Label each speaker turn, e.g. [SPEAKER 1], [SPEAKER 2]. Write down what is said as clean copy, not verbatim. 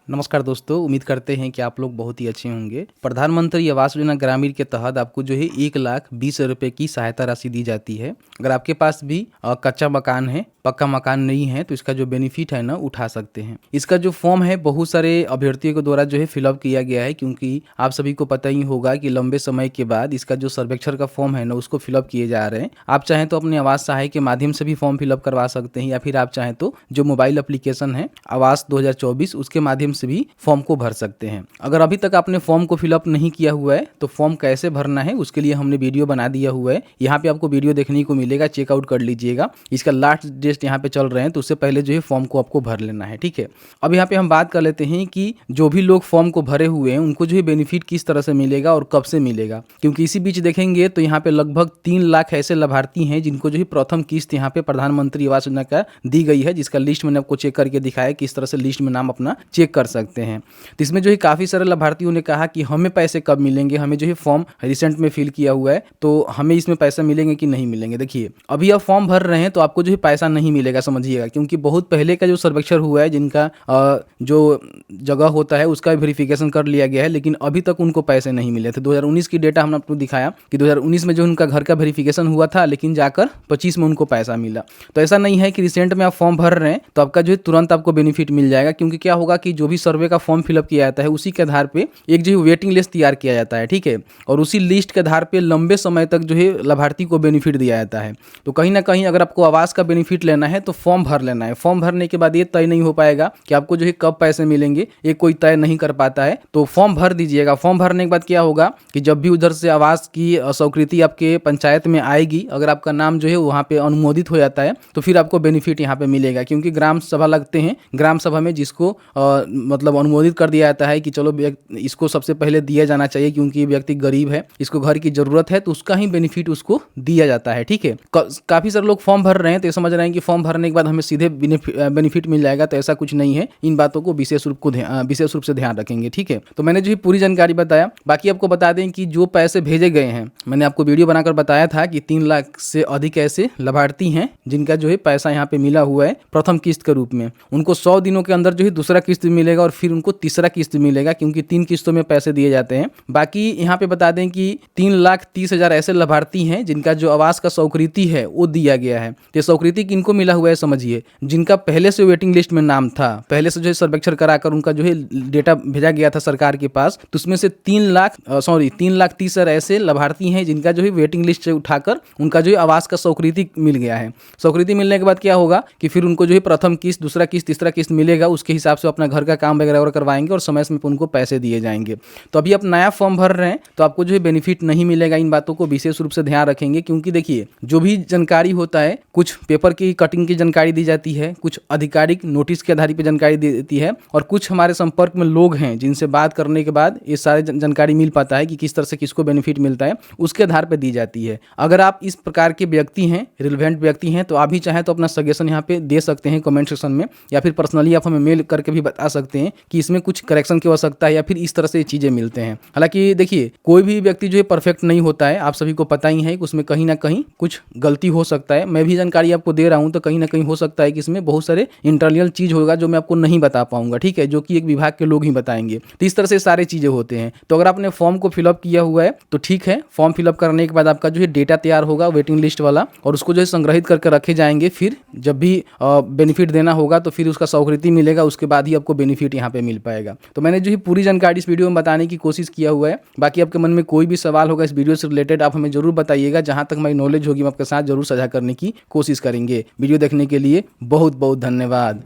[SPEAKER 1] नमस्कार दोस्तों, उम्मीद करते हैं कि आप लोग बहुत ही अच्छे होंगे। प्रधानमंत्री आवास योजना ग्रामीण के तहत आपको जो है 1,20,000 की सहायता राशि दी जाती है। अगर आपके पास भी कच्चा मकान है, पक्का मकान नहीं है, तो इसका जो बेनिफिट है ना उठा सकते हैं। इसका जो फॉर्म है बहुत सारे अभ्यर्थियों के द्वारा जो है फिलअप किया गया है, क्योंकि आप सभी को पता ही होगा कि लंबे समय के बाद इसका जो सर्वेक्षण का फॉर्म है ना उसको फिलअप किए जा रहे हैं। आप चाहें तो अपने आवास सहाय के माध्यम से भी फॉर्म फिलअप करवा सकते हैं, या फिर आप चाहें तो जो मोबाइल एप्लीकेशन है आवास 2024 उसके माध्यम से भी फॉर्म को भर सकते हैं। अगर अभी तक आपने फॉर्म को फिलअप नहीं किया हुआ है तो फॉर्म कैसे भरना है उसके लिए हमने वीडियो बना दिया हुआ है। यहाँ पे आपको वीडियो देखने को मिलेगा, चेकआउट कर लीजिएगा। इसका लास्ट डेट यहाँ पे चल रहे हैं, तो उससे पहले जो है फॉर्म को आपको भर लेना है, ठीक है। अब यहाँ पे हम बात कर लेते हैं कि जो भी लोग फॉर्म को भरे हुए हैं उनको जो है बेनिफिट किस तरह से मिलेगा और कब से मिलेगा, क्योंकि इसी बीच देखेंगे तो यहाँ पे लगभग 3 लाख ऐसे लाभार्थी हैं जिनको जो है प्रथम किस्त यहाँ पे प्रधानमंत्री आवास योजना का दी गई है, जिसका लिस्ट मैंने आपको चेक करके दिखाया किस तरह से लिस्ट में नाम अपना चेक कर सकते हैं। तो इसमें जो है काफ़ी सारे लाभार्थियों ने कहा कि हमें पैसे कब मिलेंगे, हमें जो है फॉर्म रिसेंट में फिल किया हुआ है तो हमें इसमें पैसा मिलेंगे कि नहीं मिलेंगे। देखिए अभी आप फॉर्म भर रहे हैं तो आपको जो है पैसा नहीं मिलेगा, समझिएगा, क्योंकि बहुत पहले का जो सर्वेक्षण हुआ है जिनका जो जगह होता है उसका वेरिफिकेशन कर लिया गया है, लेकिन अभी तक उनको पैसे नहीं मिले थे। 2019 की डेटा हमने आपको दिखाया कि 2019 में जो उनका घर का वेरिफिकेशन हुआ था, लेकिन जाकर 25 में उनको पैसा मिला। तो ऐसा नहीं है कि रिसेंट में आप फॉर्म भर रहे हैं तो आपका जो है तुरंत आपको बेनिफिट मिल जाएगा, क्योंकि क्या होगा कि जो भी सर्वे का फॉर्म फिलअप किया जाता है उसी के आधार पे एक जो वेटिंग लिस्ट तैयार किया जाता है, ठीक है, और उसी लिस्ट के आधार पे लंबे समय तक जो है लाभार्थी को बेनिफिट दिया जाता है। तो कहीं ना कहीं अगर आपको आवास का बेनिफिट लेना है तो फॉर्म भर लेना है। फॉर्म भरने के बाद ये तय नहीं हो पाएगा कि आपको जो है कब पैसे मिलेंगे, ये कोई तय नहीं कर पाता है। तो फॉर्म भर दीजिएगा। फॉर्म भरने के बाद क्या होगा कि जब भी उधर से आवास की स्वीकृति आपके पंचायत में आएगी, अगर आपका नाम जो है वहाँ पे अनुमोदित हो जाता है तो फिर आपको बेनिफिट यहाँ पे मिलेगा, क्योंकि ग्राम सभा लगते हैं। ग्राम सभा में जिसको मतलब अनुमोदित कर दिया जाता है कि चलो इसको सबसे पहले दिया जाना चाहिए क्योंकि व्यक्ति गरीब है, इसको घर की जरूरत है, तो उसका ही बेनिफिट उसको दिया जाता है, ठीक है। काफी सारे लोग फॉर्म भर रहे हैं तो ये समझ रहे हैं कि फॉर्म भरने के बाद हमें सीधे बेनिफिट मिल जाएगा, तो ऐसा कुछ नहीं है। इन बातों को विशेष रूप से ध्यान रखेंगे, ठीक है। तो मैंने जो पूरी जानकारी बताया। बाकी आपको बता दें कि जो पैसे भेजे गए हैं, मैंने आपको वीडियो बनाकर बताया था कि 3 लाख से अधिक ऐसे लाभार्थी हैं जिनका जो है पैसा यहाँ पे मिला हुआ है प्रथम किस्त के रूप में। उनको 100 दिनों के अंदर जो है दूसरा किस्त मिलेगा और फिर उनको तीसरा किस्त मिलेगा, क्योंकि 3 किस्तों में पैसे दिए जाते हैं। बाकी यहाँ पे बता दें कि 3,30,000 ऐसे लाभार्थी हैं जिनका जो आवास का स्वीकृति है वो दिया गया है। तो स्वीकृति किनको मिला हुआ है समझिए, जिनका पहले से वेटिंग लिस्ट में नाम था, पहले से जो है सर्वेक्षण कराकर उनका जो है डेटा भेजा गया था सरकार के पास, तो उसमें से 3,30,000 ऐसे लाभार्थी हैं जिनका जो है वेटिंग लिस्ट से उठाकर उनका जो है आवास का स्वीकृति मिल गया है। स्वीकृति मिलने के बाद क्या होगा कि फिर उनको जो है प्रथम किस्त, दूसरा किस्त, तीसरा किस्त मिलेगा। उसके हिसाब से अपना घर का काम वगैरह करवाएंगे और समय समय पर उनको पैसे दिए जाएंगे। तो अभी आप नया फॉर्म भर रहे हैं तो आपको जो है बेनिफिट नहीं मिलेगा। इन बातों को विशेष रूप से ध्यान रखेंगे, क्योंकि देखिए जो भी जानकारी होता है, कुछ पेपर की कटिंग की जानकारी दी जाती है, कुछ आधिकारिक नोटिस के आधार पर जानकारी देती है, और कुछ हमारे संपर्क में लोग हैं जिनसे बात करने के बाद ये सारे जानकारी मिल पाता है कि किस तरह से किसको बेनिफिट मिलता है, उसके आधार पर दी जाती है। अगर आप इस प्रकार के व्यक्ति हैं, रिलेवेंट व्यक्ति हैं, तो आप भी चाहें तो अपना सजेशन यहाँ पे दे सकते हैं कमेंट सेक्शन में, या फिर पर्सनली आप हमें मेल करके भी बता सकते हैं कि इसमें कुछ करेक्शन की आवश्यकता है या फिर इस तरह से चीजें मिलते हैं। हालांकि देखिए कोई भी व्यक्ति जो है परफेक्ट नहीं होता है, आप सभी को पता ही है कि उसमें कहीं ना कहीं कुछ गलती हो सकता है। मैं भी जानकारी आपको दे रहा हूं तो कहीं ना कहीं हो सकता है कि इसमें बहुत सारे इंटरनल चीज होगा जो मैं आपको नहीं बता पाऊंगा, ठीक है, जो कि एक विभाग के लोग ही बताएंगे। तो इस तरह से सारी चीजें होते हैं। तो अगर आपने फॉर्म को फिलअप किया हुआ है तो ठीक है, फॉर्म फिलअप करने के बाद आपका जो है डेटा तैयार होगा वेटिंग लिस्ट वाला, और उसको जो है संग्रहित करके रखे जाएंगे। फिर जब भी बेनिफिट देना होगा तो फिर उसका स्वीकृति मिलेगा, उसके बाद ही आपको बेनिफिट यहाँ पे मिल पाएगा। तो मैंने जो है पूरी जानकारी इस वीडियो में बताने की कोशिश किया हुआ है। बाकी आपके मन में कोई भी सवाल होगा इस वीडियो से रिलेटेड, आप हमें जरूर बताइएगा। जहां तक हमारी नॉलेज होगी हम आपके साथ जरूर साझा करने की कोशिश करेंगे। वीडियो देखने के लिए बहुत बहुत धन्यवाद।